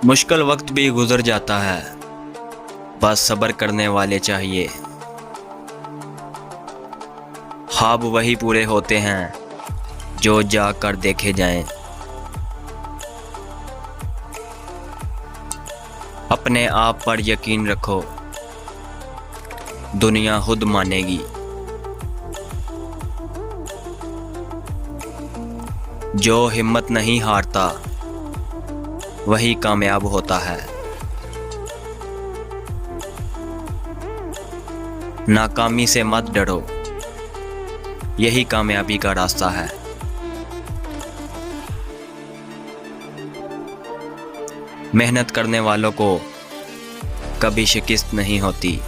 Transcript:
مشکل وقت بھی گزر جاتا ہے، بس صبر کرنے والے چاہیے۔ خواب وہی پورے ہوتے ہیں جو جا کر دیکھے جائیں۔ اپنے آپ پر یقین رکھو، دنیا خود مانے گی۔ جو ہمت نہیں ہارتا وہی کامیاب ہوتا ہے۔ ناکامی سے مت ڈرو، یہی کامیابی کا راستہ ہے۔ محنت کرنے والوں کو کبھی شکست نہیں ہوتی۔